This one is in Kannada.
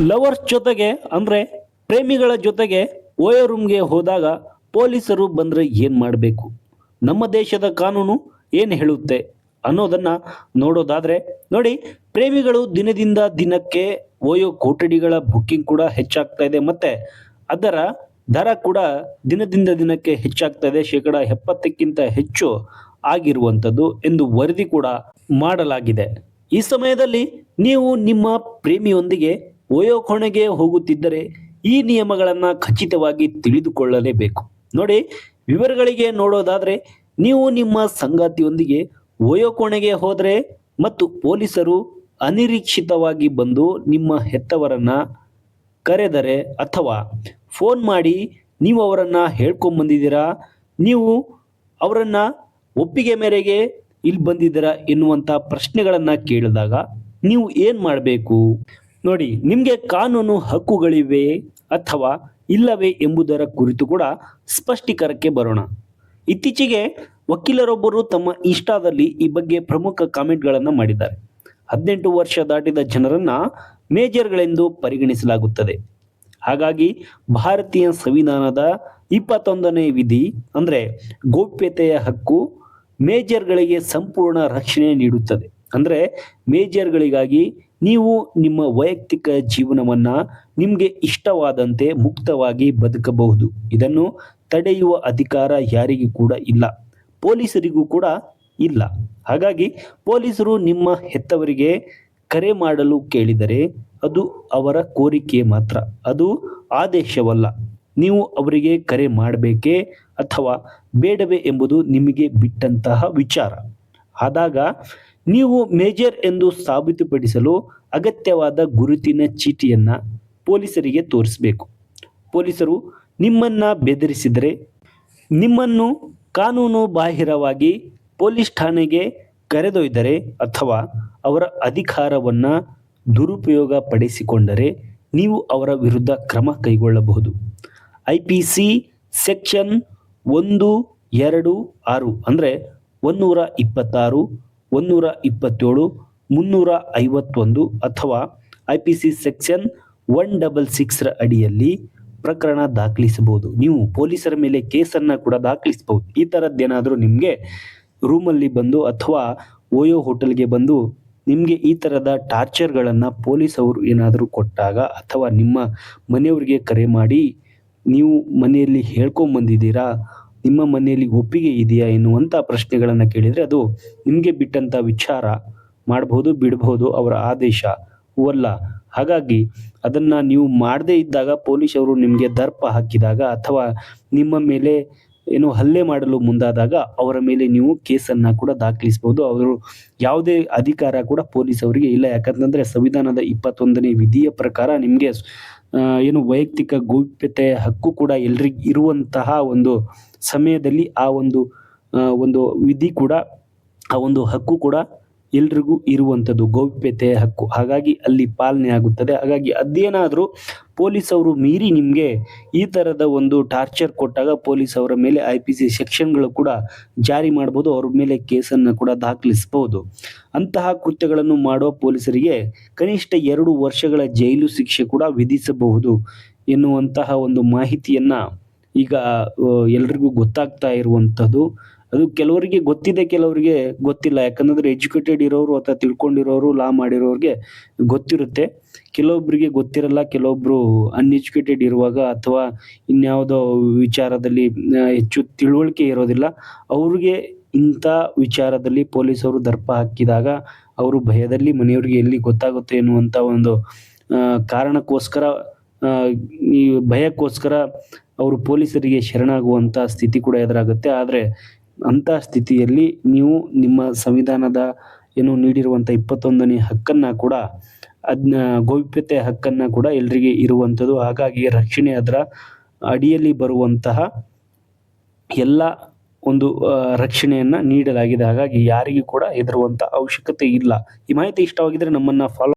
ಲವರ್ಸ್ ಜೊತೆಗೆ ಅಂದರೆ ಪ್ರೇಮಿಗಳ ಜೊತೆಗೆ ಓಯೋ ರೂಮ್ಗೆ ಹೋದಾಗ ಪೊಲೀಸರು ಬಂದರೆ ಏನು ಮಾಡಬೇಕು, ನಮ್ಮ ದೇಶದ ಕಾನೂನು ಏನು ಹೇಳುತ್ತೆ ಅನ್ನೋದನ್ನು ನೋಡೋದಾದರೆ ನೋಡಿ, ಪ್ರೇಮಿಗಳು ದಿನದಿಂದ ದಿನಕ್ಕೆ ಓಯೋ ಕೊಠಡಿಗಳ ಬುಕ್ಕಿಂಗ್ ಕೂಡ ಹೆಚ್ಚಾಗ್ತಾ ಇದೆ ಮತ್ತು ಅದರ ದರ ಕೂಡ ದಿನದಿಂದ ದಿನಕ್ಕೆ ಹೆಚ್ಚಾಗ್ತಾ ಇದೆ. 70%ಕ್ಕಿಂತ ಹೆಚ್ಚು ಆಗಿರುವಂಥದ್ದು ಎಂದು ವರದಿ ಕೂಡ ಮಾಡಲಾಗಿದೆ. ಈ ಸಮಯದಲ್ಲಿ ನೀವು ನಿಮ್ಮ ಪ್ರೇಮಿಯೊಂದಿಗೆ ಓಯೋ ಕೋಣೆಗೆ ಹೋಗುತ್ತಿದ್ದರೆ ಈ ನಿಯಮಗಳನ್ನು ಖಚಿತವಾಗಿ ತಿಳಿದುಕೊಳ್ಳಲೇಬೇಕು. ನೋಡಿ, ವಿವರಗಳಿಗೆ ನೋಡೋದಾದರೆ ನೀವು ನಿಮ್ಮ ಸಂಗಾತಿಯೊಂದಿಗೆ ಓಯೋ ಕೋಣೆಗೆ ಹೋದರೆ ಮತ್ತು ಪೊಲೀಸರು ಅನಿರೀಕ್ಷಿತವಾಗಿ ಬಂದು ನಿಮ್ಮ ಹೆತ್ತವರನ್ನು ಕರೆದರೆ ಅಥವಾ ಫೋನ್ ಮಾಡಿ ನೀವು ಅವರನ್ನು ಹೇಳ್ಕೊಂಬಂದಿದ್ದೀರಾ, ನೀವು ಅವರನ್ನು ಒಪ್ಪಿಗೆ ಮೇರೆಗೆ ಇಲ್ಲಿ ಬಂದಿದ್ದೀರಾ ಎನ್ನುವಂಥ ಪ್ರಶ್ನೆಗಳನ್ನು ಕೇಳಿದಾಗ ನೀವು ಏನು ಮಾಡಬೇಕು ನೋಡಿ. ನಿಮಗೆ ಕಾನೂನು ಹಕ್ಕುಗಳಿವೆ ಅಥವಾ ಇಲ್ಲವೇ ಎಂಬುದರ ಕುರಿತು ಕೂಡ ಸ್ಪಷ್ಟೀಕರಣಕ್ಕೆ ಬರೋಣ. ಇತ್ತೀಚೆಗೆ ವಕೀಲರೊಬ್ಬರು ತಮ್ಮ ಇನ್ಸ್ಟಾದಲ್ಲಿ ಈ ಬಗ್ಗೆ ಪ್ರಮುಖ ಕಾಮೆಂಟ್ಗಳನ್ನು ಮಾಡಿದ್ದಾರೆ. 18 ವರ್ಷ ದಾಟಿದ ಜನರನ್ನು ಮೇಜರ್ಗಳೆಂದು ಪರಿಗಣಿಸಲಾಗುತ್ತದೆ. ಹಾಗಾಗಿ ಭಾರತೀಯ ಸಂವಿಧಾನದ 21ನೇ ವಿಧಿ ಅಂದರೆ ಗೌಪ್ಯತೆಯ ಹಕ್ಕು ಮೇಜರ್ಗಳಿಗೆ ಸಂಪೂರ್ಣ ರಕ್ಷಣೆ ನೀಡುತ್ತದೆ. ಅಂದರೆ ಮೇಜರ್ಗಳಿಗಾಗಿ ನೀವು ನಿಮ್ಮ ವೈಯಕ್ತಿಕ ಜೀವನವನ್ನು ನಿಮಗೆ ಇಷ್ಟವಾದಂತೆ ಮುಕ್ತವಾಗಿ ಬದುಕಬಹುದು. ಇದನ್ನು ತಡೆಯುವ ಅಧಿಕಾರ ಯಾರಿಗೂ ಕೂಡ ಇಲ್ಲ, ಪೊಲೀಸರಿಗೂ ಕೂಡ ಇಲ್ಲ. ಹಾಗಾಗಿ ಪೊಲೀಸರು ನಿಮ್ಮ ಹೆತ್ತವರಿಗೆ ಕರೆ ಮಾಡಲು ಕೇಳಿದರೆ ಅದು ಅವರ ಕೋರಿಕೆ ಮಾತ್ರ, ಅದು ಆದೇಶವಲ್ಲ. ನೀವು ಅವರಿಗೆ ಕರೆ ಮಾಡಬೇಕೇ ಅಥವಾ ಬೇಡವೇ ಎಂಬುದು ನಿಮಗೆ ಬಿಟ್ಟಂತಹ ವಿಚಾರ. ಆದಾಗ ನೀವು ಮೇಜರ್ ಎಂದು ಸಾಬೀತುಪಡಿಸಲು ಅಗತ್ಯವಾದ ಗುರುತಿನ ಚೀಟಿಯನ್ನು ಪೊಲೀಸರಿಗೆ ತೋರಿಸಬೇಕು. ಪೊಲೀಸರು ನಿಮ್ಮನ್ನು ಬೆದರಿಸಿದರೆ, ನಿಮ್ಮನ್ನು ಕಾನೂನು ಬಾಹಿರವಾಗಿ ಪೊಲೀಸ್ ಠಾಣೆಗೆ ಕರೆದೊಯ್ದರೆ ಅಥವಾ ಅವರ ಅಧಿಕಾರವನ್ನು ದುರುಪಯೋಗ ಪಡಿಸಿಕೊಂಡರೆ ನೀವು ಅವರ ವಿರುದ್ಧ ಕ್ರಮ ಕೈಗೊಳ್ಳಬಹುದು. IPC ಸೆಕ್ಷನ್ 126 ಅಂದರೆ 126, 127, 351 ಅಥವಾ IPC ಸೆಕ್ಷನ್ 166 ಅಡಿಯಲ್ಲಿ ಪ್ರಕರಣ ದಾಖಲಿಸಬಹುದು. ನೀವು ಪೊಲೀಸರ ಮೇಲೆ ಕೇಸನ್ನು ಕೂಡ ದಾಖಲಿಸಬಹುದು. ಈ ಥರದ್ದೇನಾದರೂ ನಿಮಗೆ ರೂಮಲ್ಲಿ ಬಂದು ಅಥವಾ ಓಯೋ ಹೋಟೆಲ್ಗೆ ಬಂದು ನಿಮಗೆ ಈ ಥರದ ಟಾರ್ಚರ್ಗಳನ್ನು ಪೊಲೀಸ್ ಅವರು ಏನಾದರೂ ಕೊಟ್ಟಾಗ ಅಥವಾ ನಿಮ್ಮ ಮನೆಯವರಿಗೆ ಕರೆ ಮಾಡಿ ನೀವು ಮನೆಯಲ್ಲಿ ಹೇಳ್ಕೊಂಬಂದಿದ್ದೀರಾ, ನಿಮ್ಮ ಮನೆಯಲ್ಲಿ ಒಪ್ಪಿಗೆ ಇದೆಯಾ ಎನ್ನುವಂಥ ಪ್ರಶ್ನೆಗಳನ್ನು ಕೇಳಿದರೆ ಅದು ನಿಮಗೆ ಬಿಟ್ಟಂಥ ವಿಚಾರ. ಮಾಡ್ಬೋದು, ಬಿಡ್ಬೋದು, ಅವರ ಆದೇಶ ಅಲ್ಲ. ಹಾಗಾಗಿ ಅದನ್ನು ನೀವು ಮಾಡದೇ ಇದ್ದಾಗ ಪೊಲೀಸವರು ನಿಮಗೆ ದರ್ಪ ಹಾಕಿದಾಗ ಅಥವಾ ನಿಮ್ಮ ಮೇಲೆ ಏನು ಹಲ್ಲೆ ಮಾಡಲು ಮುಂದಾದಾಗ ಅವರ ಮೇಲೆ ನೀವು ಕೇಸನ್ನು ಕೂಡ ದಾಖಲಿಸ್ಬೋದು. ಅವರು ಯಾವುದೇ ಅಧಿಕಾರ ಕೂಡ ಪೊಲೀಸ್ ಅವರಿಗೆ ಇಲ್ಲ. ಯಾಕಂತಂದರೆ ಸಂವಿಧಾನದ 21ನೇ ವಿಧಿಯ ಪ್ರಕಾರ ನಿಮಗೆ ಏನು ವೈಯಕ್ತಿಕ ಗೌಪ್ಯತೆ ಹಕ್ಕು ಕೂಡ ಎಲ್ರಿಗೂ ಇರುವಂತಹ ಒಂದು ಸಮಯದಲ್ಲಿ ಆ ಒಂದು ವಿಧಿ ಕೂಡ, ಆ ಒಂದು ಹಕ್ಕು ಕೂಡ ಎಲ್ರಿಗೂ ಇರುವಂಥದ್ದು ಗೌಪ್ಯತೆಯ ಹಕ್ಕು. ಹಾಗಾಗಿ ಅಲ್ಲಿ ಪಾಲನೆ ಆಗುತ್ತದೆ. ಹಾಗಾಗಿ ಅದೇನಾದರೂ ಪೊಲೀಸ್ ಅವರು ಮೀರಿ ನಿಮಗೆ ಈ ಥರದ ಒಂದು ಟಾರ್ಚರ್ ಕೊಟ್ಟಾಗ ಪೊಲೀಸ್ ಅವರ ಮೇಲೆ IPC ಸೆಕ್ಷನ್ಗಳು ಕೂಡ ಜಾರಿ ಮಾಡ್ಬೋದು, ಅವ್ರ ಮೇಲೆ ಕೇಸನ್ನು ಕೂಡ ದಾಖಲಿಸ್ಬೋದು. ಅಂತಹ ಕೃತ್ಯಗಳನ್ನು ಮಾಡುವ ಪೊಲೀಸರಿಗೆ ಕನಿಷ್ಠ 2 ವರ್ಷಗಳ ಜೈಲು ಶಿಕ್ಷೆ ಕೂಡ ವಿಧಿಸಬಹುದು ಎನ್ನುವಂತಹ ಒಂದು ಮಾಹಿತಿಯನ್ನು ಈಗ ಎಲ್ರಿಗೂ ಗೊತ್ತಾಗ್ತಾ ಇರುವಂಥದ್ದು. ಅದು ಕೆಲವರಿಗೆ ಗೊತ್ತಿದೆ, ಕೆಲವರಿಗೆ ಗೊತ್ತಿಲ್ಲ. ಯಾಕಂದರೆ ಎಜುಕೇಟೆಡ್ ಇರೋರು ಅಥವಾ ತಿಳ್ಕೊಂಡಿರೋರು, ಲಾ ಮಾಡಿರೋರಿಗೆ ಗೊತ್ತಿರುತ್ತೆ. ಕೆಲವೊಬ್ಬರಿಗೆ ಗೊತ್ತಿರಲ್ಲ. ಕೆಲವೊಬ್ಬರು ಅನ್ಎಜುಕೇಟೆಡ್ ಇರುವಾಗ ಅಥವಾ ಇನ್ಯಾವುದೋ ವಿಚಾರದಲ್ಲಿ ಹೆಚ್ಚು ತಿಳುವಳಿಕೆ ಇರೋದಿಲ್ಲ. ಅವ್ರಿಗೆ ಇಂಥ ವಿಚಾರದಲ್ಲಿ ಪೊಲೀಸವರು ದರ್ಪ ಹಾಕಿದಾಗ ಅವರು ಭಯದಲ್ಲಿ ಮನೆಯವರಿಗೆ ಎಲ್ಲಿ ಗೊತ್ತಾಗುತ್ತೆ ಎನ್ನುವಂಥ ಒಂದು ಕಾರಣಕ್ಕೋಸ್ಕರ, ಈ ಭಯಕ್ಕೋಸ್ಕರ ಅವರು ಪೊಲೀಸರಿಗೆ ಶರಣಾಗುವಂಥ ಸ್ಥಿತಿ ಕೂಡ ಎದುರಾಗುತ್ತೆ. ಆದರೆ ಅಂಥ ಸ್ಥಿತಿಯಲ್ಲಿ ನೀವು ನಿಮ್ಮ ಸಂವಿಧಾನದ ಏನು ನೀಡಿರುವಂಥ 21ನೇ ಹಕ್ಕನ್ನು ಕೂಡ, ಅದನ್ನ ಗೌಪ್ಯತೆ ಹಕ್ಕನ್ನು ಕೂಡ ಎಲ್ರಿಗೆ ಇರುವಂಥದ್ದು. ಹಾಗಾಗಿ ರಕ್ಷಣೆ ಅದರ ಅಡಿಯಲ್ಲಿ ಬರುವಂತಹ ಎಲ್ಲ ಒಂದು ರಕ್ಷಣೆಯನ್ನು ನೀಡಲಾಗಿದೆ. ಹಾಗಾಗಿ ಯಾರಿಗೂ ಕೂಡ ಹೆದರುವಂಥ ಅವಶ್ಯಕತೆ ಇಲ್ಲ. ಈ ಮಾಹಿತಿ ಇಷ್ಟವಾಗಿದ್ದರೆ ನಮ್ಮನ್ನು ಫಾಲೋ